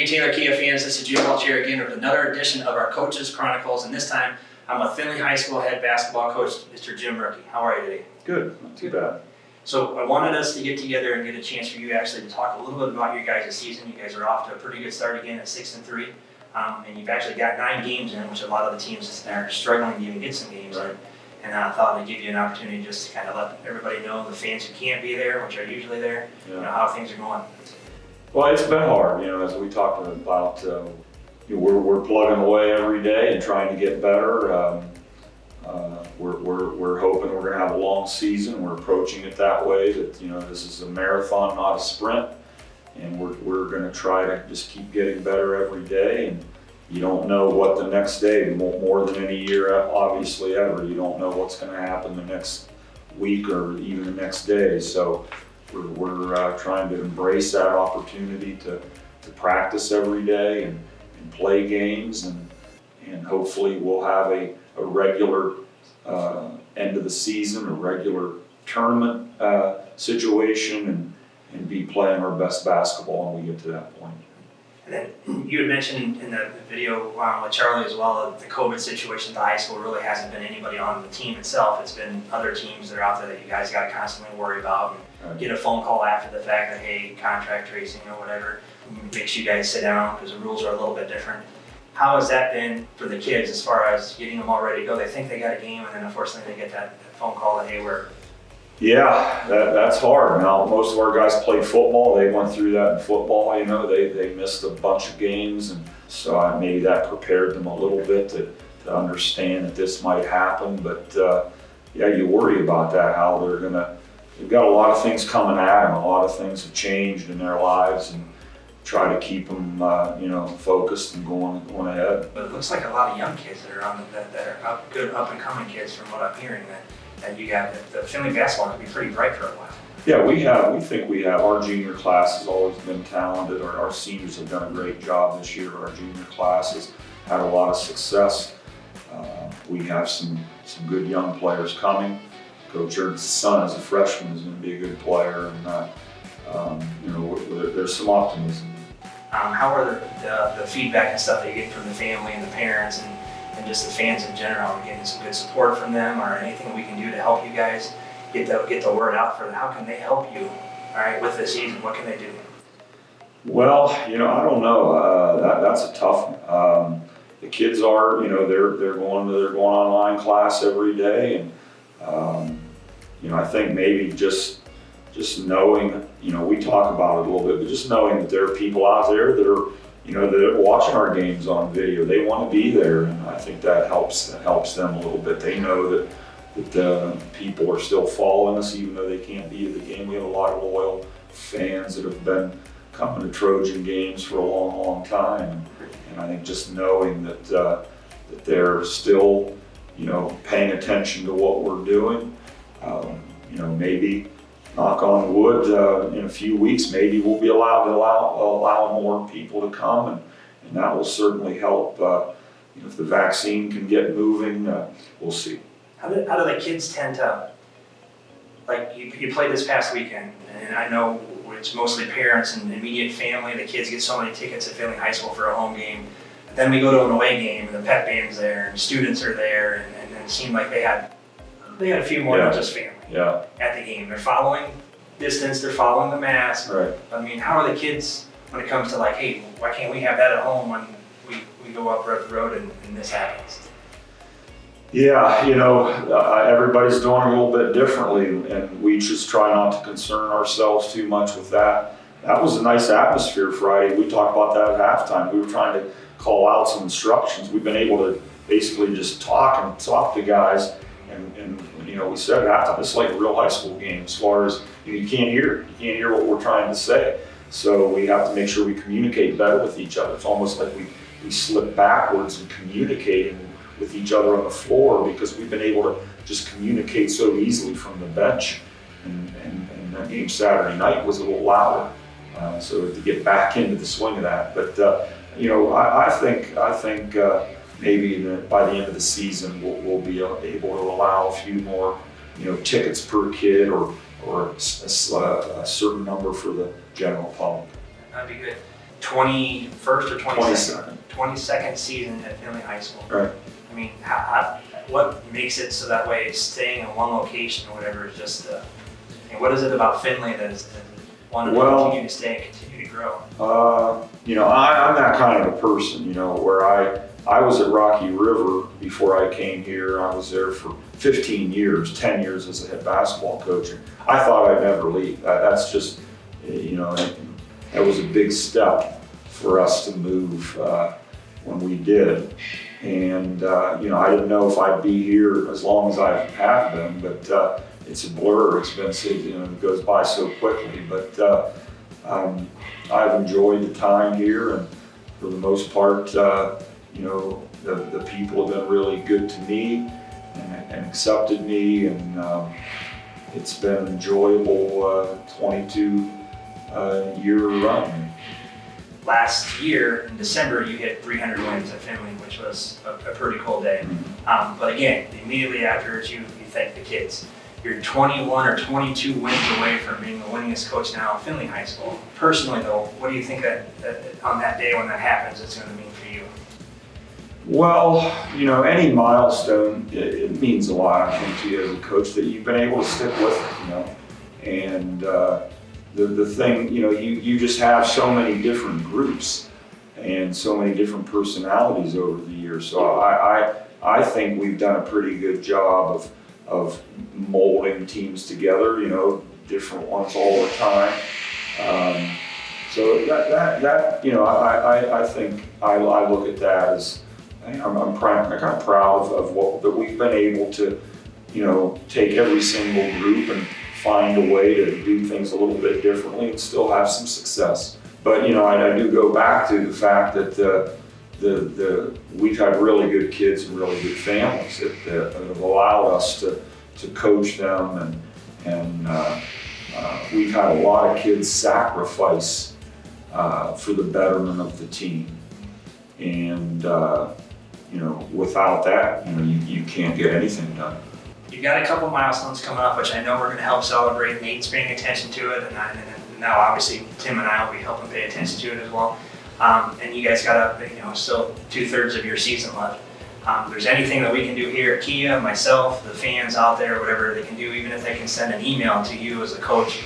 Taylor Kia fans, this is Jim Welch here again with another edition of our Coaches Chronicles, and this time I'm with Findlay High School head basketball coach, Mr. Jim Rookie. How are you today? Good, not too bad. So I wanted us to get together and get a chance for you actually to talk a little bit about your guys' season. You guys are off to a pretty good start again at 6-3, and you've actually got 9 games in, which a lot of the teams are struggling to even get some games in. And I thought I'd give you an opportunity just to kind of let everybody know, the fans who can't be there, which are usually there, how things are going. Well, it's been hard, as we talked about, we're plugging away every day and trying to get better. We're hoping we're going to have a long season. We're approaching it that way, that, this is a marathon, not a sprint. And we're going to try to just keep getting better every day. And you don't know what the next day, more than any year, obviously ever, you don't know what's going to happen the next week or even the next day. So we're trying to embrace that opportunity to practice every day and play games, and hopefully we'll have a regular end of the season, a regular tournament situation, and be playing our best basketball when we get to that point. And then you had mentioned in the video with Charlie as well, the COVID situation at the high school really hasn't been anybody on the team itself. It's been other teams that are out there that you guys got to constantly worry about and get a phone call after the fact that, hey, contract tracing or whatever, makes you guys sit down because the rules are a little bit different. How has that been for the kids as far as getting them all ready to go? They think they got a game, and then unfortunately they get that phone call that, hey, we're... Yeah, that's hard. Now, most of our guys played football. They went through that in football. They missed a bunch of games, and so maybe that prepared them a little bit to understand that this might happen. But you worry about that, how they've got a lot of things coming at them. A lot of things have changed in their lives, and try to keep them, focused and going ahead. But it looks like a lot of young kids that are good up and coming kids, from what I'm hearing, that you got. The Findlay basketball could be pretty bright for a while. Yeah, we think we have. Our junior class has always been talented. Our seniors have done a great job this year. Our junior class has had a lot of success. We have some good young players coming. Coach Ernst's son, as a freshman, is going to be a good player, and there's some optimism. How are the feedback and stuff that you get from the family and the parents and just the fans in general? Are you getting some good support from them, or anything we can do to help you guys get the word out for them? How can they help you, with the season? What can they do? Well, I don't know. That's a tough one. The kids are, they're going online class every day, and I think maybe just knowing, we talk about it a little bit, but just knowing that there are people out there that are, that are watching our games on video. They want to be there, and I think that helps them a little bit. They know that people are still following us, even though they can't be at the game. We have a lot of loyal fans that have been coming to Trojan games for a long, long time, and I think just knowing that they're still, paying attention to what we're doing, maybe, knock on wood, in a few weeks, maybe we'll be allowed to allow more people to come, and that will certainly help. If the vaccine can get moving, we'll see. How do the kids tend to, like you played this past weekend, and I know it's mostly parents and immediate family. The kids get so many tickets at Findlay High School for a home game. But then we go to an away game, and the pep band's there, and students are there, and it seemed like they had a few more than just family. Yeah. At the game. They're following distance, they're following the mask. Right. I mean, how are the kids when it comes to like, hey, why can't we have that at home when we go up the road and this happens? Yeah, everybody's doing a little bit differently, and we just try not to concern ourselves too much with that. That was a nice atmosphere Friday. We talked about that at halftime. We were trying to call out some instructions. We've been able to basically just talk to guys, and we said at halftime, it's like a real high school game as far as you can't hear what we're trying to say. So we have to make sure we communicate better with each other. It's almost like we slip backwards in communicating with each other on the floor, because we've been able to just communicate so easily from the bench. And that game Saturday night was a little louder, so to get back into the swing of that. But I think maybe by the end of the season we'll be able to allow a few more tickets per kid, or a certain number for the general public. That'd be good. 21st or 22nd? 22nd. 22nd season at Findlay High School. Right. I mean, what makes it so that way staying in one location or whatever is just, and what is it about Findlay that is wanting to continue to stay and continue to grow? You know, I'm that kind of a person, you know, where I was at Rocky River before I came here. I was there for 15 years, 10 years as a head basketball coach. And I thought I'd never leave. That's just, you know, that was a big step for us to move when we did. And, you know, I didn't know if I'd be here as long as I have been, but it's a blur. It's been, you know, it goes by so quickly. But I've enjoyed the time here, and for the most part, you know, the people have been really good to me and accepted me, and it's been an enjoyable 22-year run. Last year in December, you hit 300 wins at Findlay, which was a pretty cool day. But again, immediately afterwards, you thank the kids. You're 21 or 22 wins away from being the winningest coach now at Findlay High School. Personally, though, what do you think that on that day when that happens, it's going to mean for you? Well, you know, any milestone, it means a lot, I think, to you as a coach, that you've been able to stick with it, you know. And the thing, you know, you just have so many different groups and so many different personalities over the years. So I think we've done a pretty good job of molding teams together, you know, different ones all the time. So that you know, I think I look at that as, I'm kind of proud of what that we've been able to, you know, take every single group and find a way to do things a little bit differently and still have some success. But you know, I do go back to the fact that we've had really good kids and really good families that have allowed us to coach them, and we've had a lot of kids sacrifice for the betterment of the team. And you know, without that, you know, you can't get anything done. You've got a couple milestones coming up, which I know we're going to help celebrate. Nate's paying attention to it, and now obviously Tim and I will be helping pay attention to it as well. And you guys got you know, still 2/3 of your season left. If there's anything that we can do here at Kia, myself, the fans out there, whatever they can do, even if they can send an email to you as a coach,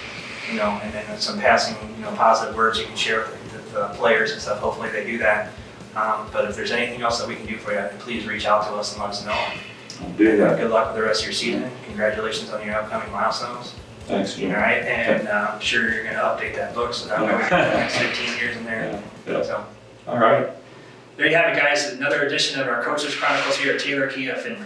you know, and then some passing, you know, positive words you can share with the players and stuff. Hopefully they do that. But if there's anything else that we can do for you, please reach out to us and let us know. I'll do that. Good luck with the rest of your season. Congratulations on your upcoming milestones. Thanks, Jim. All right, and I'm sure you're going to update that book so that way we can get the next 15 years in there. Yeah. So, all right. there you have it, guys. Another edition of our Coaches Chronicles here at Taylor Kia Findlay.